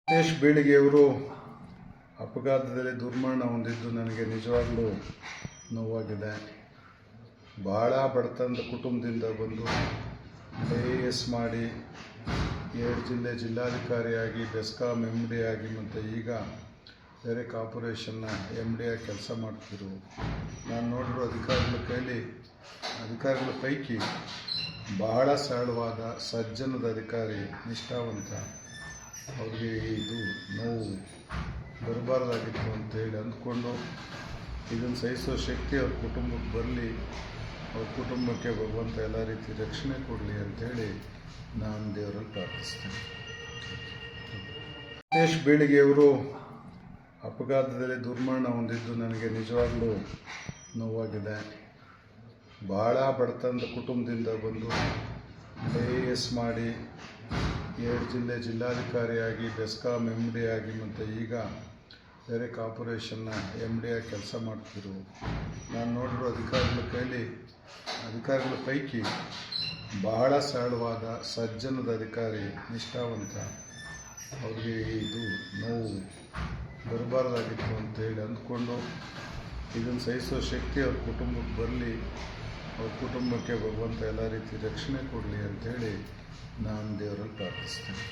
ಮಹೇಶ್ ಬೀಳಿಗೆಯವರು ಅಪಘಾತದಲ್ಲಿ ದುರ್ಮರಣ ಹೊಂದಿದ್ದು ನನಗೆ ನಿಜವಾಗಲೂ ನೋವಾಗಿದೆ. ಭಾಳ ಬಡತನದ ಕುಟುಂಬದಿಂದ ಬಂದು IAS ಮಾಡಿ 7 ಜಿಲ್ಲೆ ಜಿಲ್ಲಾಧಿಕಾರಿಯಾಗಿ ಬೆಸ್ಕಾಂ MD ಆಗಿ ಮತ್ತು ಈಗ ಬೇರೆ ಕಾರ್ಪೊರೇಷನ್ನ MD ಆಗಿ ಕೆಲಸ ಮಾಡ್ತಿದ್ರು. ನಾನು ನೋಡಿರೋ ಅಧಿಕಾರಿಗಳ ಪೈಕಿ ಬಹಳ ಸರಳವಾದ ಸಜ್ಜನದ ಅಧಿಕಾರಿ, ನಿಷ್ಠಾವಂತ. ಅವ್ರಿಗೆ ಇದು ನೋವು ಬರಬಾರ್ದಾಗಿತ್ತು ಅಂತೇಳಿ ಅಂದ್ಕೊಂಡು ಇದನ್ನು ಸಹಿಸೋ ಶಕ್ತಿ ಅವ್ರ ಕುಟುಂಬಕ್ಕೆ ಬರಲಿ, ಅವ್ರ ಕುಟುಂಬಕ್ಕೆ ಭಗವಂತ ಎಲ್ಲ ರೀತಿ ರಕ್ಷಣೆ ಕೊಡಲಿ ಅಂಥೇಳಿ ನಾನು ದೇವರಲ್ಲಿ ಪ್ರಾರ್ಥಿಸ್ತೇನೆ. ಮಹೇಶ್ ಬೀಳಿಗೆಯವರು ಅಪಘಾತದಲ್ಲಿ ದುರ್ಮರಣ ಹೊಂದಿದ್ದು ನನಗೆ ನಿಜವಾಗಲೂ ನೋವಾಗಿದೆ. ಭಾಳ ಬಡತನದ ಕುಟುಂಬದಿಂದ ಬಂದು IAS ಮಾಡಿ 7 ಜಿಲ್ಲೆ ಜಿಲ್ಲಾಧಿಕಾರಿಯಾಗಿ ಬೆಸ್ಕಾಂ MD ಆಗಿ ಮತ್ತು ಈಗ ಬೇರೆ ಕಾರ್ಪೊರೇಷನ್ನ MD ಆಗಿ ಕೆಲಸ ಮಾಡ್ತಿದ್ರು. ನಾನು ನೋಡಿರೋ ಅಧಿಕಾರಿಗಳ ಪೈಕಿ ಬಹಳ ಸರಳವಾದ ಸಜ್ಜನದ ಅಧಿಕಾರಿ, ನಿಷ್ಠಾವಂತ. ಅವ್ರಿಗೆ ಇದು ನೋವು ಬರಬಾರ್ದಾಗಿತ್ತು ಅಂತೇಳಿ ಅಂದ್ಕೊಂಡು ಇದನ್ನು ಸಹಿಸೋ ಶಕ್ತಿ ಅವ್ರ ಕುಟುಂಬಕ್ಕೆ ಬರಲಿ, ಅವ್ರ ಕುಟುಂಬಕ್ಕೆ ಭಗವಂತ ಎಲ್ಲ ರೀತಿ ರಕ್ಷಣೆ ಕೊಡಲಿ ಅಂಥೇಳಿ ನಾನು ದೇವರಲ್ಲಿ ಪ್ರಾರ್ಥಿಸ್ತೇನೆ.